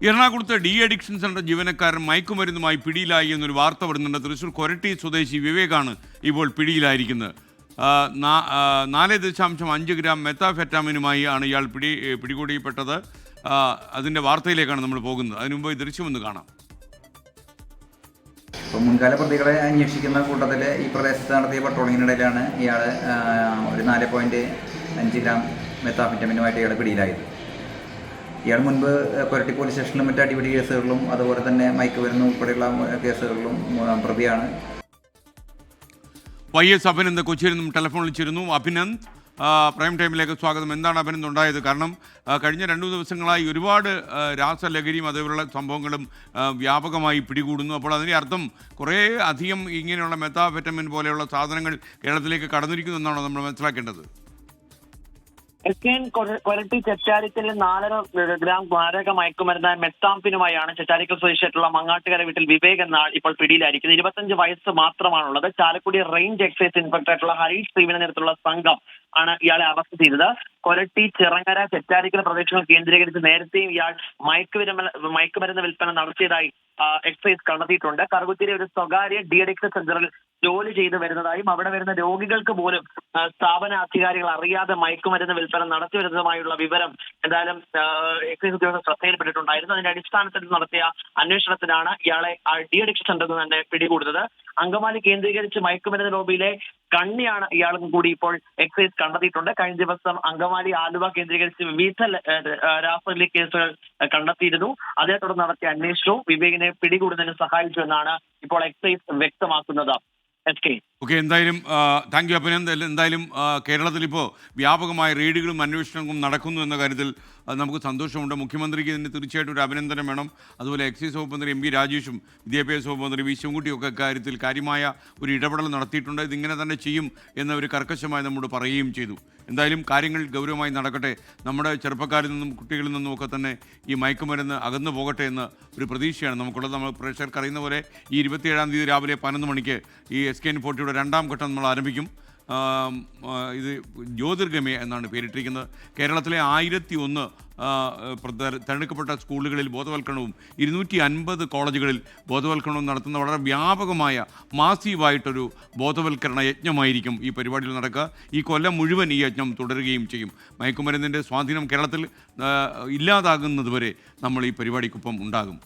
എറണാകുളത്ത് de addiction centre ജീവനക്കാരൻ മയക്കുമരുന്നുമായി പിടിയിലായി എന്നൊരു വാർത്ത വരുന്നുണ്ട്. തൃശൂർ കൊരട്ടി സ്വദേശി വിവേകാണ് ഇപ്പോൾ പിടിയിലായിരിക്കുന്നത്. 4.5 ഗ്രാം മെത്താഫെറ്റാമിനുമായി ആണ് ഇയാൾ പിടികൂടിയപ്പെട്ടത്. അതിൻ്റെ വാർത്തയിലേക്കാണ് നമ്മൾ പോകുന്നത്. അതിനു മുമ്പ് ഈ ദൃശ്യമൊന്ന് കാണാം. മുൻകാല പ്രതികളെ അന്വേഷിക്കുന്ന കൂട്ടത്തിൽ ഈ പ്രദേശത്ത് നടത്തിയ പട്രോളിങ്ങിനിടയിലാണ് ഇയാൾ ഒരു 4.5 ഗ്രാം മെത്താഫെറ്റാമിനുമായിട്ട് ഇയാൾ പിടിയിലായത്. ഇയാൾ മുൻപ് കൊരട്ടി പോലീസ് സ്റ്റേഷനിലും മറ്റ് അടിപിടി കേസുകളിലും അതുപോലെ തന്നെ മയക്കുമരുന്ന് ഉൾപ്പെടെയുള്ള കേസുകളിലും പ്രതിയാണ്. YS അഭിനന്ദ് കൊച്ചിയിൽ നിന്നും ടെലിഫോൺ വിളിച്ചിരുന്നു. അഭിനന്ദ്, പ്രൈം ടൈമിലേക്ക് സ്വാഗതം. എന്താണ് അഭിനന്ദ് ഉണ്ടായത്? കാരണം കഴിഞ്ഞ 2 ദിവസങ്ങളായി ഒരുപാട് രാസലഹരിയും അതേപോലുള്ള സംഭവങ്ങളും വ്യാപകമായി പിടികൂടുന്നു. അപ്പോൾ അതിൻ്റെ അർത്ഥം കുറേ അധികം ഇങ്ങനെയുള്ള മെത്താഫെറ്റമിൻ പോലെയുള്ള സാധനങ്ങൾ കേരളത്തിലേക്ക് കടന്നിരിക്കുന്നു എന്നാണോ നമ്മൾ മനസ്സിലാക്കേണ്ടത്? കൊരട്ടി ചെറ്റാരിക്കൽ 4.5 ഗ്രാം മാരക മയക്കുമരുന്നായ മെത്താംഫിനുമായാണ് ചെറ്റാരിക്കൽ സ്വദേശിയായിട്ടുള്ള മങ്ങാട്ടുകര വീട്ടിൽ വിവേക് എന്ന ഇപ്പോൾ പിടിയിലായിരിക്കുന്നത്. 25 വയസ്സ് മാത്രമാണുള്ളത്. ചാലക്കുടി റേഞ്ച് എക്സൈസ് ഇൻസ്പെക്ടറായിട്ടുള്ള ഹരീഷ് ശ്രീവിനെ നേതൃത്വത്തിലുള്ള സംഘം ആണ് ഇയാളെ അറസ്റ്റ് ചെയ്തത്. കൊരട്ടി, ചിറങ്ങര, ചെറ്റാരിക്കൽ പ്രദേശങ്ങൾ കേന്ദ്രീകരിച്ച് നേരത്തെയും ഇയാൾ മയക്കുമരുന്ന് വിൽപ്പന നടത്തിയതായി എക്സൈസ് കണ്ടെത്തിയിട്ടുണ്ട്. കറുകുത്തിരി ഒരു സ്വകാര്യ ഡി അഡിക്ഷൻ സെന്ററിൽ ജോലി ചെയ്തു വരുന്നതായും അവിടെ വരുന്ന രോഗികൾക്ക് പോലും സ്ഥാപന അധികാരികൾ അറിയാതെ മയക്കുമരുന്ന് വിൽപ്പന നടത്തി വരുന്നതുമായുള്ള വിവരം എന്തായാലും എക്സൈസ് ഉദ്യോഗസ്ഥർ ശ്രദ്ധയിൽപ്പെട്ടിട്ടുണ്ടായിരുന്നു. അതിന്റെ അടിസ്ഥാനത്തിൽ നടത്തിയ അന്വേഷണത്തിലാണ് ഇയാളെ ഡി അഡിക്ഷൻ സെന്ററിൽ നിന്ന് തന്നെ പിടികൂടുന്നത്. അങ്കമാലി കേന്ദ്രീകരിച്ച് മയക്കുമരുന്ന് ലോബിയിലെ കണ്ണിയാണ് ഇയാൾക്ക് കൂടി ഇപ്പോൾ എക്സൈസ് കണ്ടെത്തിയിട്ടുണ്ട്. കഴിഞ്ഞ ദിവസം അങ്കമാലി, ആലുവ കേന്ദ്രീകരിച്ച് വിവിധ രാസലഹരി കേസുകൾ കണ്ടെത്തിയിരുന്നു. അതേ തുടർന്ന് നടത്തിയ അന്വേഷണവും വിവേകിനെ പിടികൂടുന്നതിന് സഹായിച്ചു എന്നാണ് ഇപ്പോൾ എക്സൈസ് വ്യക്തമാക്കുന്നത്. ഓക്കെ, എന്തായാലും താങ്ക് യു അഭിനന്ദ്. എന്തായാലും കേരളത്തിൽ ഇപ്പോൾ വ്യാപകമായ റെയ്ഡുകളും അന്വേഷണങ്ങളും നടക്കുന്നു എന്ന കാര്യത്തിൽ നമുക്ക് സന്തോഷമുണ്ട്. മുഖ്യമന്ത്രിക്ക് ഇതിന് തീർച്ചയായിട്ടും ഒരു അഭിനന്ദനം വേണം. അതുപോലെ എക്സൈസ് വകുപ്പ് മന്ത്രി MV രാജേഷും വിദ്യാഭ്യാസ വകുപ്പ് മന്ത്രി V ശിവൻകുട്ടിയൊക്കെ കാര്യത്തിൽ കാര്യമായ ഒരു ഇടപെടൽ നടത്തിയിട്ടുണ്ട്. ഇതിങ്ങനെ തന്നെ ചെയ്യും എന്ന് ഒരു കർക്കശമായി നമ്മോട് പറയുകയും ചെയ്തു. എന്തായാലും കാര്യങ്ങൾ ഗൗരവമായി നടക്കട്ടെ. നമ്മുടെ ചെറുപ്പക്കാരിൽ നിന്നും കുട്ടികളിൽ നിന്നും ഒക്കെ തന്നെ ഈ മയക്കുമരുന്ന് അകന്നു പോകട്ടെ എന്ന ഒരു പ്രതീക്ഷയാണ് നമുക്കുള്ളത്. നമ്മൾ പ്രേക്ഷകർക്ക് അറിയുന്ന പോലെ ഈ 27-ാം തീയതി രാവിലെ 11 മണിക്ക് ഈ SKN40 2ാം ഘട്ടം നമ്മൾ ആരംഭിക്കും. ഇത് ജ്യോതിർഗമയ എന്നാണ് പേരിട്ടിരിക്കുന്നത്. കേരളത്തിലെ 1001 തിരഞ്ഞെടുക്കപ്പെട്ട സ്കൂളുകളിൽ ബോധവൽക്കരണവും 250 കോളേജുകളിൽ ബോധവൽക്കരണവും നടത്തുന്ന വളരെ വ്യാപകമായ മാസീവായിട്ടൊരു ബോധവൽക്കരണ യജ്ഞമായിരിക്കും ഈ പരിപാടിയിൽ നടക്കുക. ഈ കൊല്ലം മുഴുവൻ ഈ യജ്ഞം തുടരുകയും ചെയ്യും. മയക്കുമരുന്നിൻ്റെ സ്വാധീനം കേരളത്തിൽ ഇല്ലാതാകുന്നതുവരെ നമ്മൾ ഈ പരിപാടിക്കൊപ്പം ഉണ്ടാകും.